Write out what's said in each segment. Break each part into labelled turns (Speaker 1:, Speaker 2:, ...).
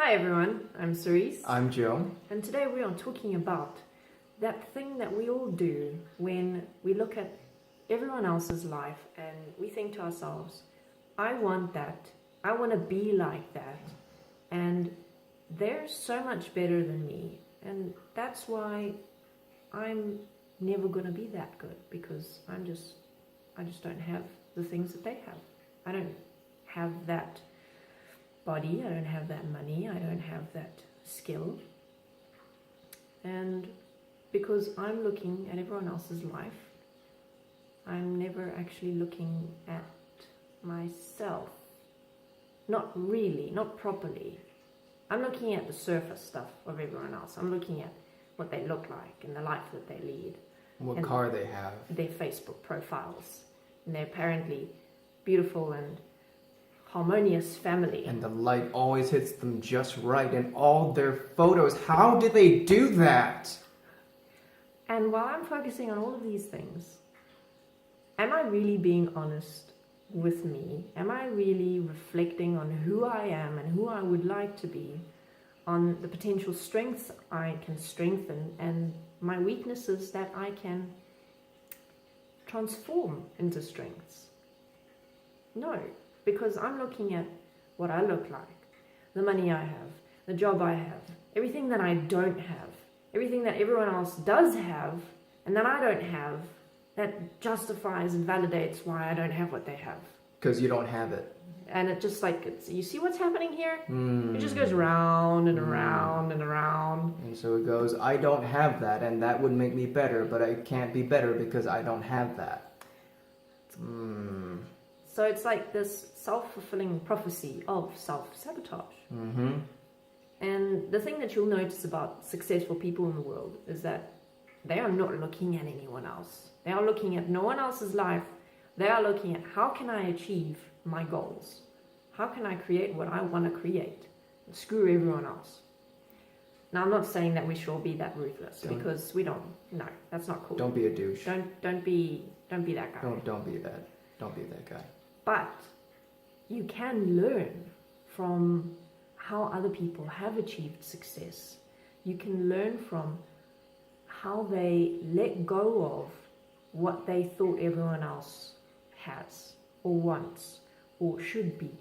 Speaker 1: Hi everyone, I'm Cerise.
Speaker 2: I'm Joe.
Speaker 1: And today we are talking about that thing that we all do when we look at everyone else's life and we think to ourselves, I want that, I want to be like that, and they're so much better than me, and that's why I'm never going to be that good, because I just don't have the things that they have. I don't have that body, I don't have that money, I don't have that skill. And because I'm looking at everyone else's life, I'm never actually looking at myself. Not really, not properly. I'm looking at the surface stuff of everyone else. I'm looking at what they look like and the life that they lead.
Speaker 2: What car they have.
Speaker 1: Their Facebook profiles. And they're apparently beautiful and harmonious family.
Speaker 2: And the light always hits them just right in all their photos. How do they do that?
Speaker 1: And while I'm focusing on all of these things, am I really being honest with me? Am I really reflecting on who I am and who I would like to be, on the potential strengths I can strengthen and my weaknesses that I can transform into strengths? No, because I'm looking at what I look like, the money I have, the job I have, everything that I don't have, everything that everyone else does have and that I don't have, that justifies and validates why I don't have what they have.
Speaker 2: Because you don't have it.
Speaker 1: And it just you see what's happening here? It just goes round and around and around.
Speaker 2: And so it goes, I don't have that, and that would make me better, but I can't be better because I don't have that.
Speaker 1: So it's like this self-fulfilling prophecy of self-sabotage. And the thing that you'll notice about successful people in the world is that they are not looking at anyone else. They are looking at no one else's life. They are looking at, how can I achieve my goals? How can I create what I want to create? And screw everyone else. Now, I'm not saying that we should all be that ruthless, because we don't. No, that's not cool.
Speaker 2: Don't be a douche.
Speaker 1: Don't be that guy.
Speaker 2: Don't be that. Don't be that guy.
Speaker 1: But you can learn from how other people have achieved success. You can learn from how they let go of what they thought everyone else has or wants or should be,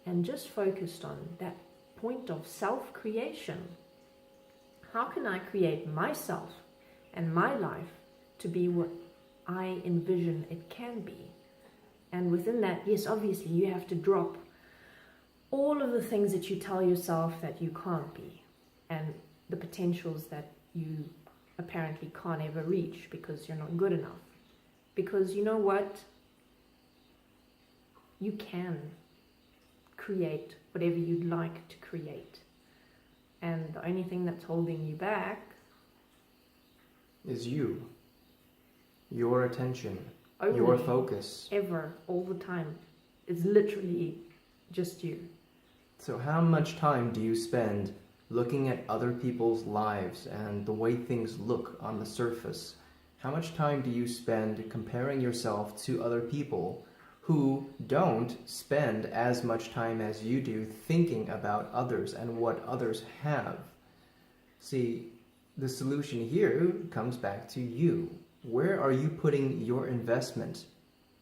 Speaker 1: and just focused on that point of self-creation. How can I create myself and my life to be what I envision it can be? And within that, yes, obviously you have to drop all of the things that you tell yourself that you can't be, and the potentials that you apparently can't ever reach because you're not good enough. Because you know what? You can create whatever you'd like to create. And the only thing that's holding you back
Speaker 2: is you. Your attention.
Speaker 1: Only,
Speaker 2: your focus.
Speaker 1: Ever, all the time. It's literally just you.
Speaker 2: So how much time do you spend looking at other people's lives and the way things look on the surface? How much time do you spend comparing yourself to other people who don't spend as much time as you do thinking about others and what others have? See, the solution here comes back to you. Where are you putting your investment?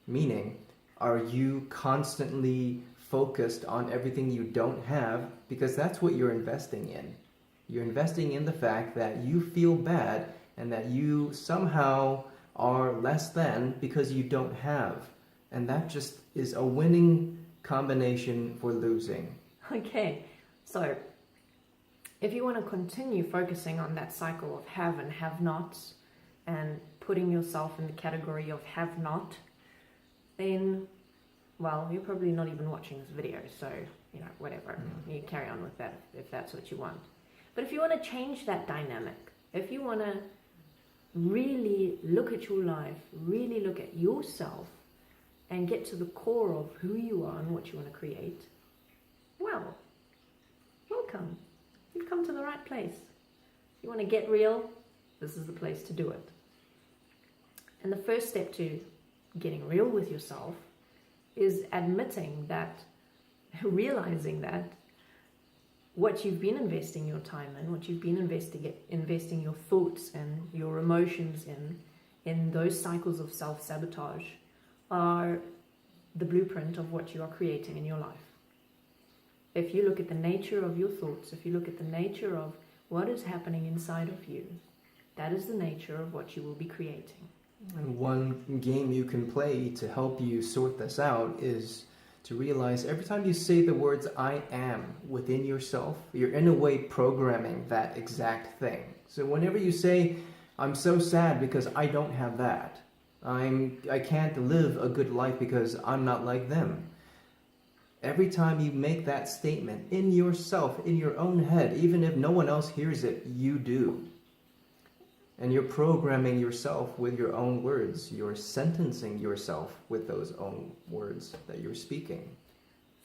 Speaker 2: Meaning, are you constantly focused on everything you don't have? Because that's what you're investing in. You're investing in the fact that you feel bad and that you somehow are less than because you don't have. And that just is a winning combination for losing.
Speaker 1: Okay, so if you want to continue focusing on that cycle of have and have nots and putting yourself in the category of have not, then, well, you're probably not even watching this video, so, whatever. You carry on with that if that's what you want. But if you want to change that dynamic, if you want to really look at your life, really look at yourself, and get to the core of who you are and what you want to create, well, welcome. You've come to the right place. You want to get real? This is the place to do it. And the first step to getting real with yourself is admitting that, realizing that what you've been investing your time in, what you've been investing your thoughts and your emotions in those cycles of self-sabotage are the blueprint of what you are creating in your life. If you look at the nature of your thoughts, if you look at the nature of what is happening inside of you, that is the nature of what you will be creating.
Speaker 2: And one game you can play to help you sort this out is to realize every time you say the words I am within yourself, you're in a way programming that exact thing. So whenever you say, I'm so sad because I don't have that, I can't live a good life because I'm not like them. Every time you make that statement in yourself, in your own head, even if no one else hears it, you do. And you're programming yourself with your own words. You're sentencing yourself with those own words that you're speaking.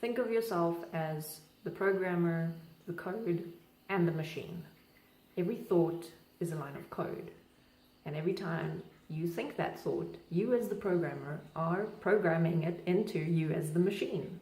Speaker 1: Think of yourself as the programmer, the code, and the machine. Every thought is a line of code. And every time you think that thought, you as the programmer are programming it into you as the machine.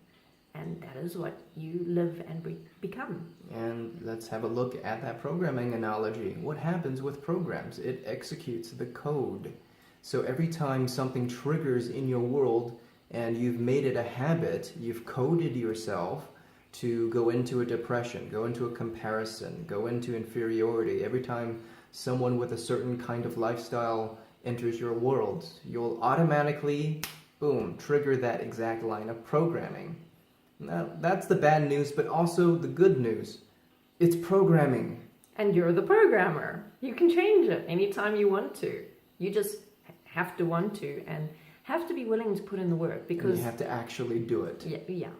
Speaker 1: And that is what you live and become.
Speaker 2: And let's have a look at that programming analogy. What happens with programs? It executes the code. So every time something triggers in your world and you've made it a habit, you've coded yourself to go into a depression, go into a comparison, go into inferiority. Every time someone with a certain kind of lifestyle enters your world, you'll automatically, boom, trigger that exact line of programming. Now, that's the bad news, but also the good news. It's programming.
Speaker 1: And you're the programmer. You can change it anytime you want to. You just have to want to and have to be willing to put in the work, because
Speaker 2: and you have to actually do it.
Speaker 1: Yeah.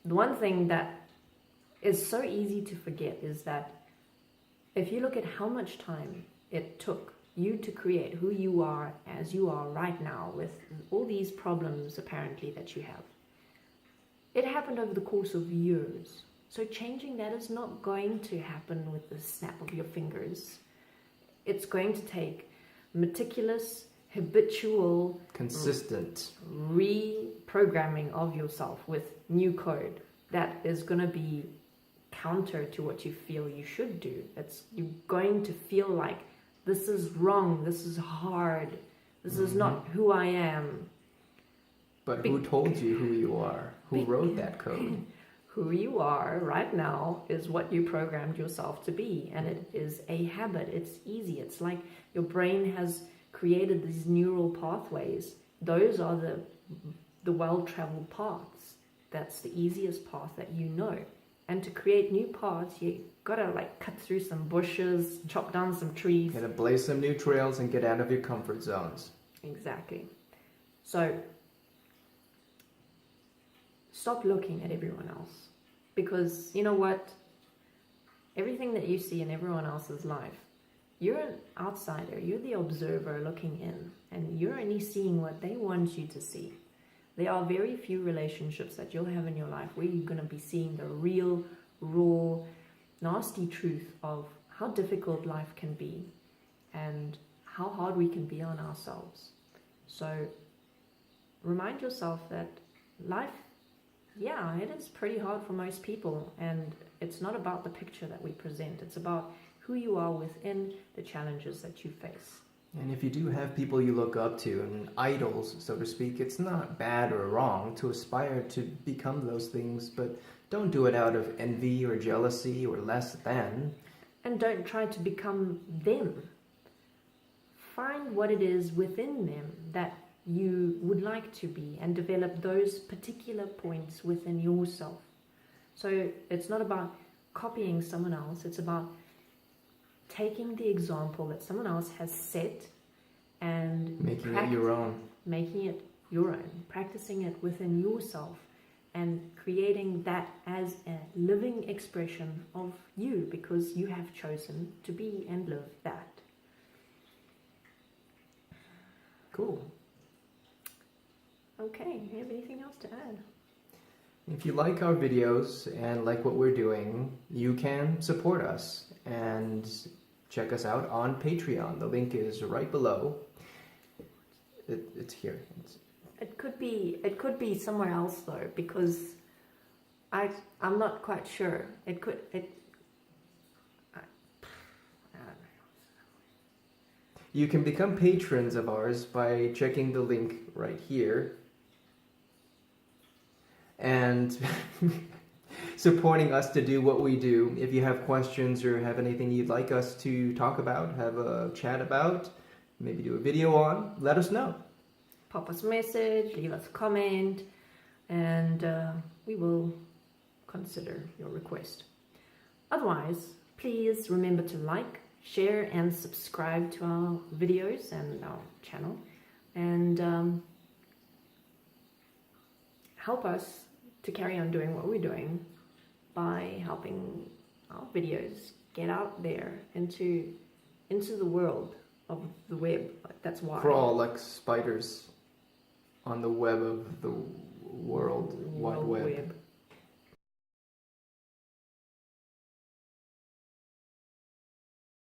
Speaker 1: The one thing that is so easy to forget is that if you look at how much time it took you to create who you are as you are right now, with all these problems apparently that you have, it happened over the course of years. So changing that is not going to happen with the snap of your fingers. It's going to take meticulous, habitual,
Speaker 2: consistent
Speaker 1: reprogramming of yourself with new code that is going to be counter to what you feel you should do. You're going to feel like this is wrong, this is hard, this is not who I am.
Speaker 2: But who told you who you are? Who wrote that code?
Speaker 1: Who you are right now is what you programmed yourself to be, and it is a habit. It's easy. It's like your brain has created these neural pathways. Those are the well-traveled paths. That's the easiest path that you know. And to create new paths, you gotta cut through some bushes, chop down some trees.
Speaker 2: Gotta blaze some new trails and get out of your comfort zones.
Speaker 1: Exactly. So stop looking at everyone else, because you know what? Everything that you see in everyone else's life, you're an outsider. You're the observer looking in, and you're only seeing what they want you to see. There are very few relationships that you'll have in your life where you're going to be seeing the real, raw, nasty truth of how difficult life can be and how hard we can be on ourselves. So remind yourself that life, yeah, it is pretty hard for most people, and it's not about the picture that we present. It's about who you are within the challenges that you face.
Speaker 2: And if you do have people you look up to and idols, so to speak, it's not bad or wrong to aspire to become those things, but don't do it out of envy or jealousy or less than.
Speaker 1: And don't try to become them. Find what it is within them that you would like to be and develop those particular points within yourself. So it's not about copying someone else, it's about taking the example that someone else has set and
Speaker 2: making it your own.
Speaker 1: Making it your own, practicing it within yourself and creating that as a living expression of you, because you have chosen to be and live that. Cool. Okay, you have anything else to add?
Speaker 2: If you like our videos and like what we're doing, you can support us and check us out on Patreon. The link is right below. It's here.
Speaker 1: It could be somewhere else though, because I'm not quite sure. I don't know.
Speaker 2: You can become patrons of ours by checking the link right here and supporting us to do what we do. If you have questions or have anything you'd like us to talk about, have a chat about, maybe do a video on, let us know.
Speaker 1: Pop us a message, leave us a comment, and we will consider your request. Otherwise, please remember to like, share, and subscribe to our videos and our channel, and help us to carry on doing what we're doing by helping our videos get out there into the world of the web. That's why.
Speaker 2: Crawl like spiders on the web of the world wide web.